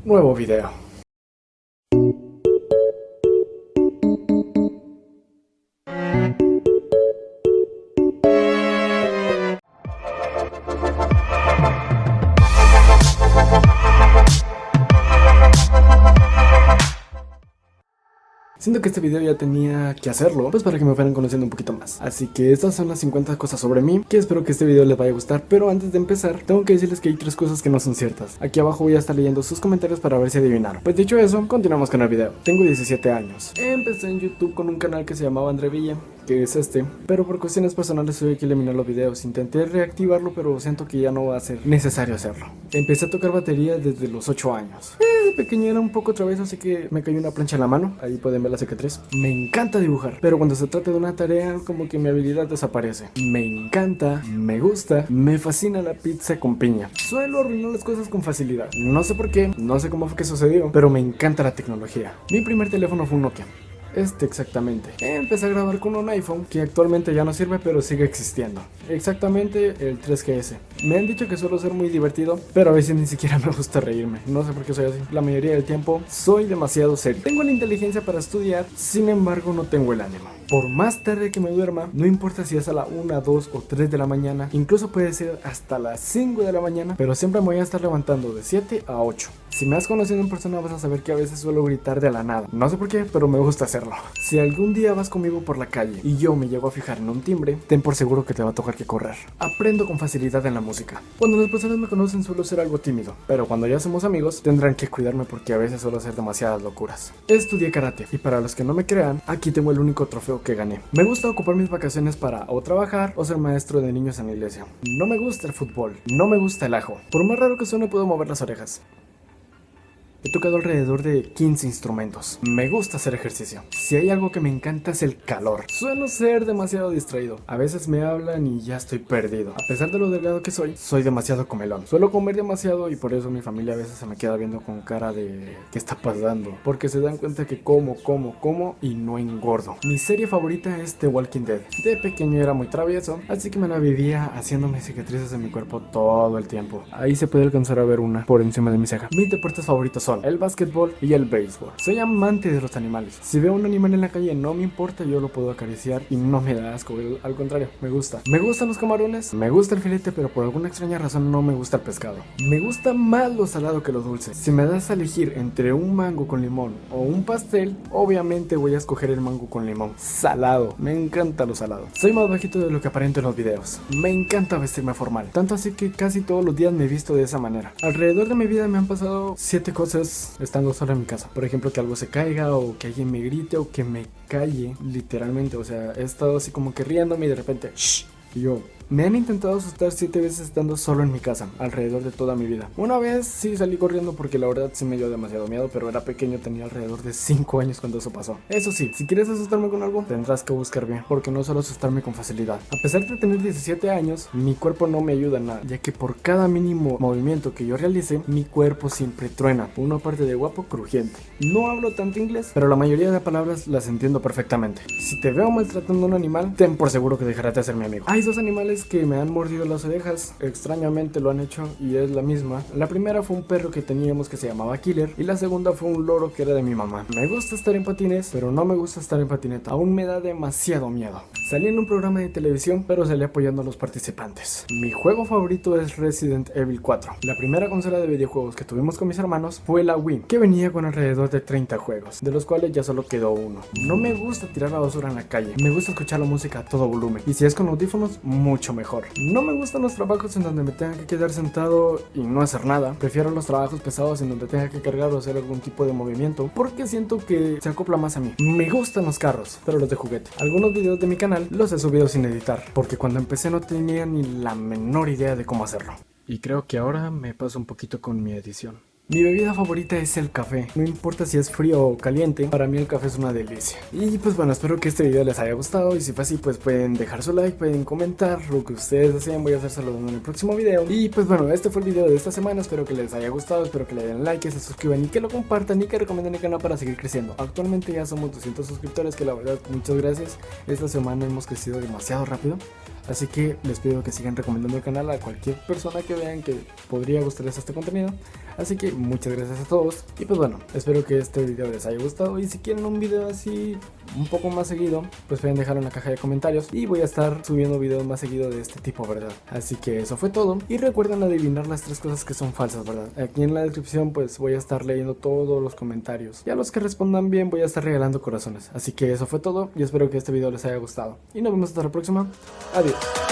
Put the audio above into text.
nuevo video. Siento que este video ya tenía que hacerlo, pues para que me fueran conociendo un poquito más. Así que estas son las 50 cosas sobre mí, que espero que este video les vaya a gustar. Pero antes de empezar, tengo que decirles que hay 3 cosas que no son ciertas. Aquí abajo voy a estar leyendo sus comentarios para ver si adivinaron. Pues dicho eso, continuamos con el video. Tengo 17 años. Empecé en YouTube con un canal que se llamaba André Villa, que es este, pero por cuestiones personales tuve que eliminar los videos. Intenté reactivarlo, pero siento que ya no va a ser necesario hacerlo. Empecé a tocar batería desde los 8 años. De pequeño era un poco travieso, así que me cayó una plancha en la mano. Ahí pueden ver la cicatriz. Me encanta dibujar, pero cuando se trata de una tarea, como que mi habilidad desaparece. Me encanta, me gusta, me fascina la pizza con piña. Suelo arruinar las cosas con facilidad. No sé por qué, no sé cómo fue que sucedió, pero me encanta la tecnología. Mi primer teléfono fue un Nokia. Exactamente. Empecé a grabar con un iPhone que actualmente ya no sirve, pero sigue existiendo. Exactamente el 3GS. Me han dicho que suelo ser muy divertido, pero a veces ni siquiera me gusta reírme. No sé por qué soy así. La mayoría del tiempo soy demasiado serio. Tengo la inteligencia para estudiar, sin embargo no tengo el ánimo. Por más tarde que me duerma, no importa si es a la 1, 2 o 3 de la mañana, incluso puede ser hasta las 5 de la mañana, pero siempre me voy a estar levantando de 7 a 8. Si me has conocido en persona vas a saber que a veces suelo gritar de la nada. No sé por qué, pero me gusta hacerlo. Si algún día vas conmigo por la calle y yo me llego a fijar en un timbre, ten por seguro que te va a tocar que correr. Aprendo con facilidad en la música. Cuando las personas me conocen suelo ser algo tímido, pero cuando ya somos amigos tendrán que cuidarme porque a veces suelo hacer demasiadas locuras. Estudié karate y para los que no me crean, aquí tengo el único trofeo que gané. Me gusta ocupar mis vacaciones para o trabajar o ser maestro de niños en la iglesia. No me gusta el fútbol, no me gusta el ajo. Por más raro que suene puedo mover las orejas. He tocado alrededor de 15 instrumentos. Me gusta hacer ejercicio. Si hay algo que me encanta es el calor. Suelo ser demasiado distraído. A veces me hablan y ya estoy perdido. A pesar de lo delgado que soy demasiado comelón. Suelo comer demasiado y por eso mi familia a veces se me queda viendo con cara de ¿qué está pasando? Porque se dan cuenta que como y no engordo. Mi serie favorita es The Walking Dead. De pequeño era muy travieso, así que me la vivía haciéndome cicatrices en mi cuerpo todo el tiempo. Ahí se puede alcanzar a ver una por encima de mi ceja. Mis deportes favoritos son el básquetbol y el béisbol. Soy amante de los animales. Si veo un animal en la calle no me importa, yo lo puedo acariciar y no me da asco, al contrario, me gusta. Me gustan los camarones, me gusta el filete, pero por alguna extraña razón no me gusta el pescado. Me gusta más lo salado que lo dulce. Si me das a elegir entre un mango con limón o un pastel, obviamente voy a escoger el mango con limón. Salado, me encanta lo salado. Soy más bajito de lo que aparento en los videos. Me encanta vestirme formal, tanto así que casi todos los días me he visto de esa manera. Alrededor de mi vida me han pasado 7 cosas estando solo en mi casa. Por ejemplo, que algo se caiga o que alguien me grite o que me calle, literalmente. O sea, he estado así como que riéndome y de repente ¡shh! Y yo... Me han intentado asustar 7 veces estando solo en mi casa, alrededor de toda mi vida. Una vez sí salí corriendo porque la verdad sí me dio demasiado miedo, pero era pequeño, tenía alrededor de 5 años cuando eso pasó. Eso sí, si quieres asustarme con algo, tendrás que buscar bien, porque no suelo asustarme con facilidad. A pesar de tener 17 años, mi cuerpo no me ayuda en nada, ya que por cada mínimo movimiento que yo realice, mi cuerpo siempre truena, por una parte de guapo crujiente. No hablo tanto inglés, pero la mayoría de palabras las entiendo perfectamente. Si te veo maltratando a un animal, ten por seguro que dejarás de ser mi amigo. Hay 2 animales que me han mordido las orejas, extrañamente lo han hecho y es la misma. La primera fue un perro que teníamos que se llamaba Killer y la segunda fue un loro que era de mi mamá. Me gusta estar en patines, pero no me gusta estar en patineta, aún me da demasiado miedo. Salí en un programa de televisión, pero salí apoyando a los participantes. Mi juego favorito es Resident Evil 4. La primera consola de videojuegos que tuvimos con mis hermanos fue la Wii, que venía con alrededor de 30 juegos, de los cuales ya solo quedó uno. No me gusta tirar la basura en la calle, me gusta escuchar la música a todo volumen, y si es con audífonos, mucho mejor. No me gustan los trabajos en donde me tenga que quedar sentado y no hacer nada. Prefiero los trabajos pesados en donde tenga que cargar o hacer algún tipo de movimiento, porque siento que se acopla más a mí. Me gustan los carros, pero los de juguete. Algunos videos de mi canal los he subido sin editar, porque cuando empecé no tenía ni la menor idea de cómo hacerlo. Y creo que ahora me paso un poquito con mi edición. Mi bebida favorita es el café, no importa si es frío o caliente, para mí el café es una delicia. Y pues bueno, espero que este video les haya gustado y si fue así pues pueden dejar su like, pueden comentar lo que ustedes deseen, voy a hacérselo en el próximo video. Y pues bueno, este fue el video de esta semana, espero que les haya gustado, espero que le den like, que se suscriban y que lo compartan y que recomienden el canal para seguir creciendo. Actualmente ya somos 200 suscriptores, que la verdad muchas gracias, esta semana hemos crecido demasiado rápido. Así que les pido que sigan recomendando el canal a cualquier persona que vean que podría gustarles este contenido. Así que muchas gracias a todos. Y pues bueno, espero que este video les haya gustado. Y si quieren un video así un poco más seguido, pues pueden dejarlo en la caja de comentarios. Y voy a estar subiendo videos más seguido de este tipo, ¿verdad? Así que eso fue todo. Y recuerden adivinar las 3 cosas que son falsas, ¿verdad? Aquí en la descripción pues voy a estar leyendo todos los comentarios. Y a los que respondan bien voy a estar regalando corazones. Así que eso fue todo. Y espero que este video les haya gustado. Y nos vemos hasta la próxima. Adiós.